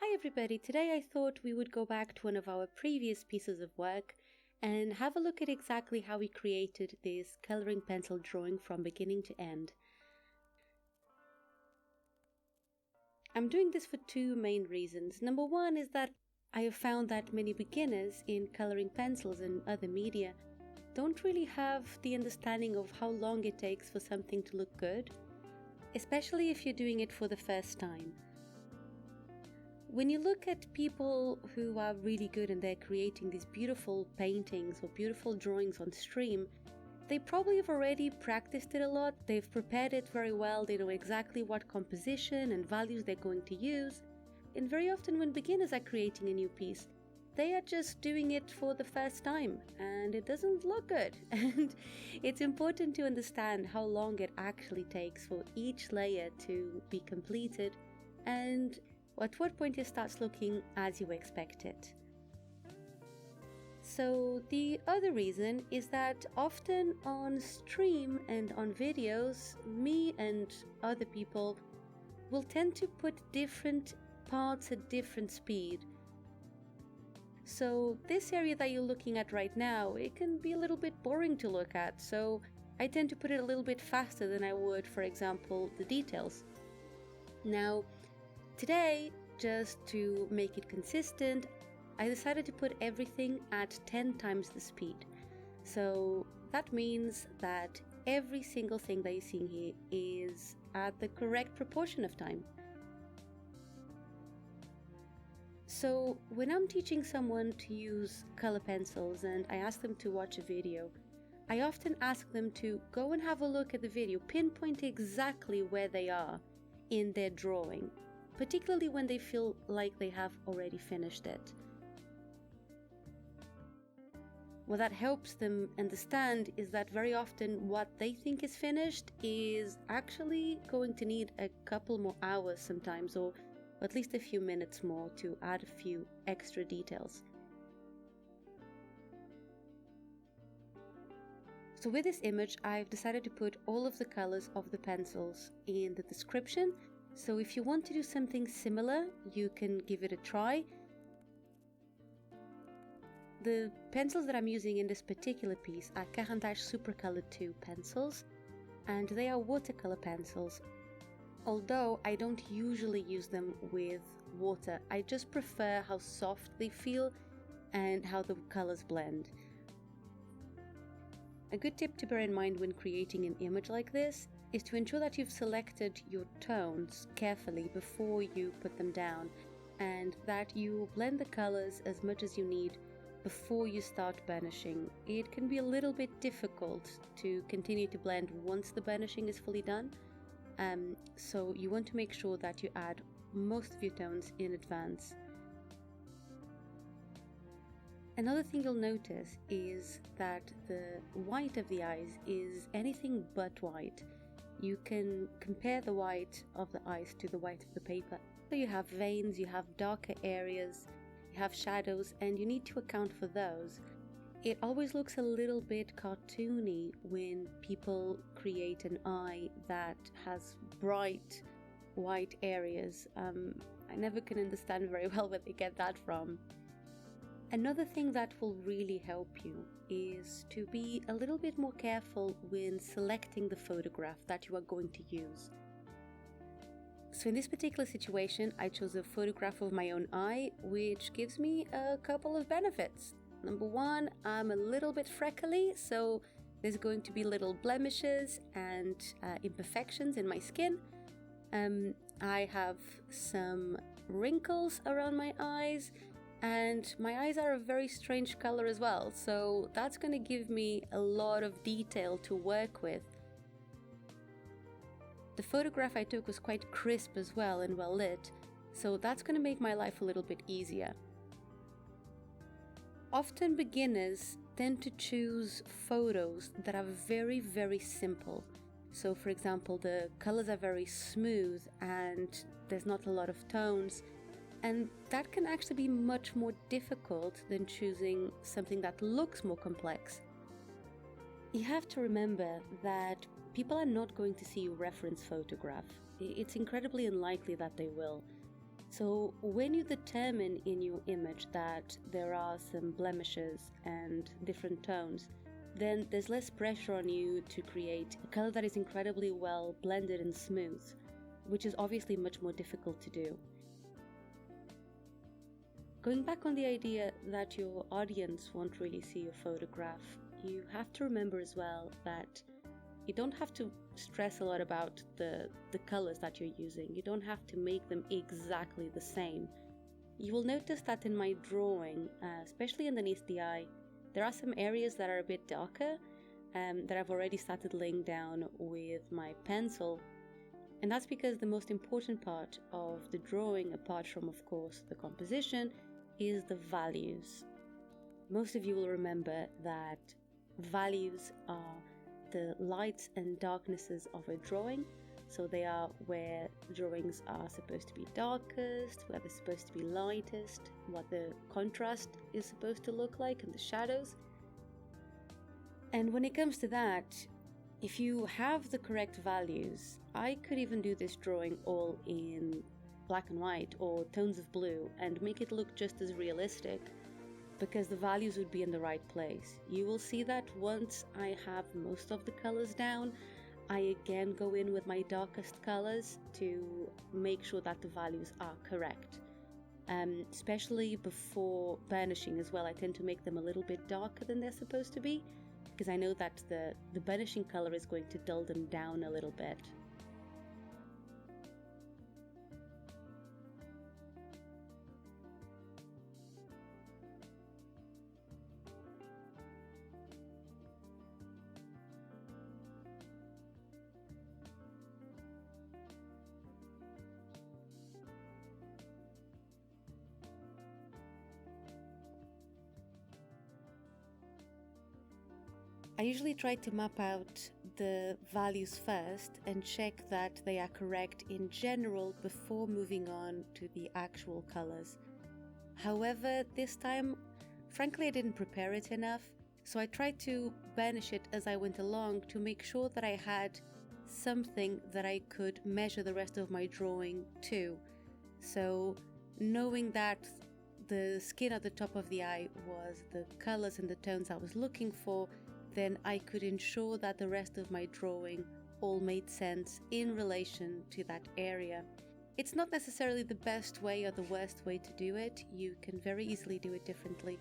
Hi everybody, today I thought we would go back to one of our previous pieces of work and have a look at exactly how we created this coloring pencil drawing from beginning to end. I'm doing this for two main reasons. Number one is that I have found that many beginners in coloring pencils and other media don't really have the understanding of how long it takes for something to look good, especially if you're doing it for the first time. When you look at people who are really good and they're creating these beautiful paintings or beautiful drawings on stream, they probably have already practiced it a lot, they've prepared it very well, they know exactly what composition and values they're going to use, and very often when beginners are creating a new piece, they are just doing it for the first time and it doesn't look good. And it's important to understand how long it actually takes for each layer to be completed and at what point it starts looking as you expect it. So the other reason is that often on stream and on videos, me and other people will tend to put different parts at different speed. So this area that you're looking at right now, it can be a little bit boring to look at, so I tend to put it a little bit faster than I would, for example, the details. Now, today, just to make it consistent, I decided to put everything at 10 times the speed. So that means that every single thing that you're seeing here is at the correct proportion of time. So when I'm teaching someone to use color pencils and I ask them to watch a video, I often ask them to go and have a look at the video, pinpoint exactly where they are in their drawing, particularly when they feel like they have already finished it. What that helps them understand is that very often what they think is finished is actually going to need a couple more hours sometimes, or at least a few minutes more to add a few extra details. So with this image, I've decided to put all of the colors of the pencils in the description. So if you want to do something similar, you can give it a try. The pencils that I'm using in this particular piece are Caran Supracolor II pencils, and they are watercolor pencils. Although I don't usually use them with water, I just prefer how soft they feel and how the colors blend. A good tip to bear in mind when creating an image like this is to ensure that you've selected your tones carefully before you put them down, and that you blend the colors as much as you need before you start burnishing. It can be a little bit difficult to continue to blend once the burnishing is fully done, so you want to make sure that you add most of your tones in advance. Another thing you'll notice is that the white of the eyes is anything but white. You can compare the white of the eyes to the white of the paper. So you have veins, you have darker areas, you have shadows, and you need to account for those. It always looks a little bit cartoony when people create an eye that has bright white areas. I never can understand very well where they get that from. Another thing that will really help you is to be a little bit more careful when selecting the photograph that you are going to use. So in this particular situation, I chose a photograph of my own eye, which gives me a couple of benefits. Number one, I'm a little bit freckly, so there's going to be little blemishes and imperfections in my skin. I have some wrinkles around my eyes, and my eyes are a very strange color as well, so that's going to give me a lot of detail to work with. The photograph I took was quite crisp as well and well lit, so that's going to make my life a little bit easier. Often beginners tend to choose photos that are very, very simple. So for example, the colors are very smooth and there's not a lot of tones. And that can actually be much more difficult than choosing something that looks more complex. You have to remember that people are not going to see your reference photograph. It's incredibly unlikely that they will. So when you determine in your image that there are some blemishes and different tones, then there's less pressure on you to create a color that is incredibly well blended and smooth, which is obviously much more difficult to do. Going back on the idea that your audience won't really see your photograph, you have to remember as well that you don't have to stress a lot about the colors that you're using. You don't have to make them exactly the same. You will notice that in my drawing, especially underneath the eye, there are some areas that are a bit darker that I've already started laying down with my pencil. And that's because the most important part of the drawing, apart from, of course, the composition, is the values. Most of you will remember that values are the lights and darknesses of a drawing. So they are where drawings are supposed to be darkest, where they're supposed to be lightest, what the contrast is supposed to look like, and the shadows. And when it comes to that, if you have the correct values, I could even do this drawing all in black and white or tones of blue and make it look just as realistic, because the values would be in the right place. You will see that once I have most of the colors down, I again go in with my darkest colors to make sure that the values are correct. Especially before burnishing as well, I tend to make them a little bit darker than they're supposed to be, because I know that the burnishing color is going to dull them down a little bit. I usually try to map out the values first and check that they are correct in general before moving on to the actual colors. However, this time, frankly, I didn't prepare it enough, so I tried to burnish it as I went along to make sure that I had something that I could measure the rest of my drawing to. So, knowing that the skin at the top of the eye was the colors and the tones I was looking for, then I could ensure that the rest of my drawing all made sense in relation to that area. It's not necessarily the best way or the worst way to do it. You can very easily do it differently.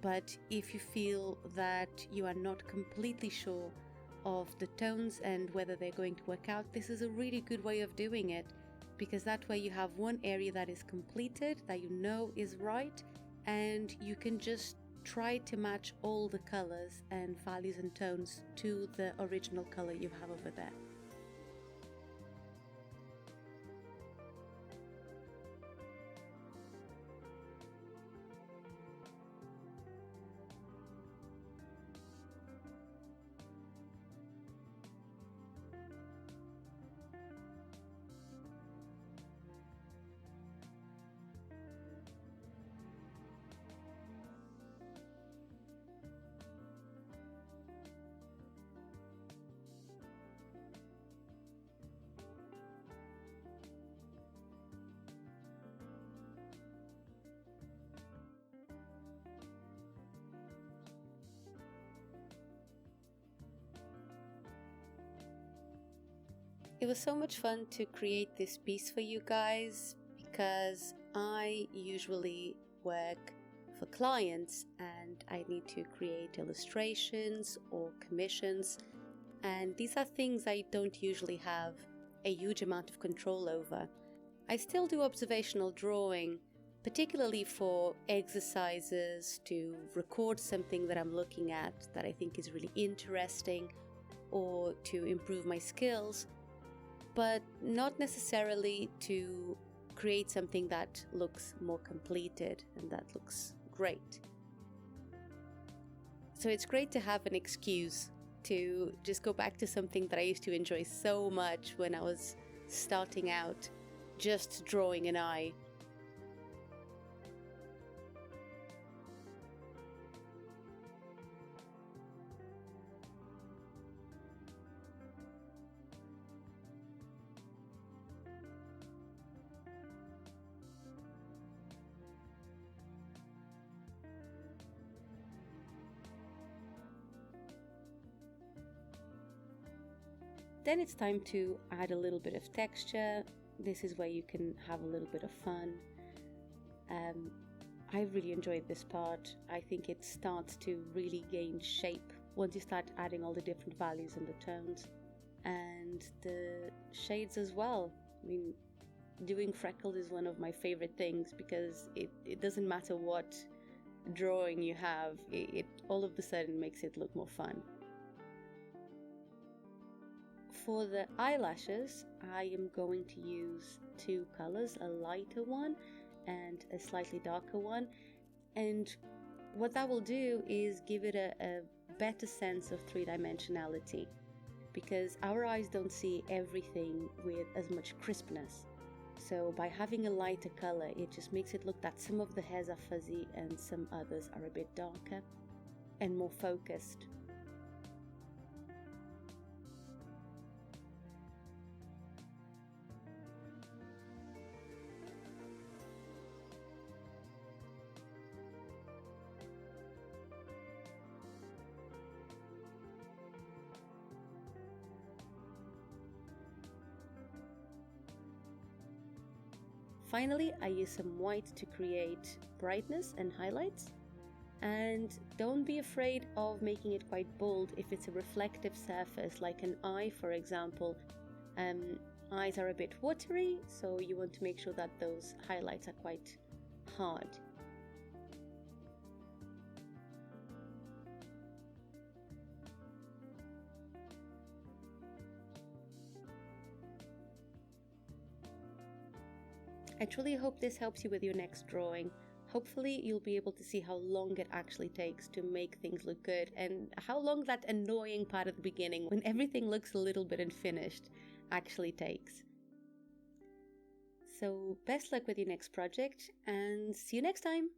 But if you feel that you are not completely sure of the tones and whether they're going to work out, this is a really good way of doing it, because that way you have one area that is completed, that you know is right, and you can just try to match all the colors and values and tones to the original color you have over there. It was so much fun to create this piece for you guys, because I usually work for clients and I need to create illustrations or commissions, and these are things I don't usually have a huge amount of control over. I still do observational drawing, particularly for exercises to record something that I'm looking at that I think is really interesting, or to improve my skills, but not necessarily to create something that looks more completed and that looks great. So it's great to have an excuse to just go back to something that I used to enjoy so much when I was starting out, just drawing an eye. Then it's time to add a little bit of texture. This is where you can have a little bit of fun. I really enjoyed this part. I think it starts to really gain shape once you start adding all the different values and the tones. And the shades as well. I mean, doing freckles is one of my favorite things because it doesn't matter what drawing you have, it all of a sudden makes it look more fun. For the eyelashes, I am going to use two colors, a lighter one and a slightly darker one, and what that will do is give it a better sense of three-dimensionality, because our eyes don't see everything with as much crispness. So by having a lighter color, it just makes it look that some of the hairs are fuzzy and some others are a bit darker and more focused. Finally, I use some white to create brightness and highlights. And don't be afraid of making it quite bold if it's a reflective surface, like an eye, for example. Eyes are a bit watery, so you want to make sure that those highlights are quite hard. I truly hope this helps you with your next drawing. Hopefully you'll be able to see how long it actually takes to make things look good, and how long that annoying part at the beginning, when everything looks a little bit unfinished, actually takes. So best luck with your next project, and see you next time!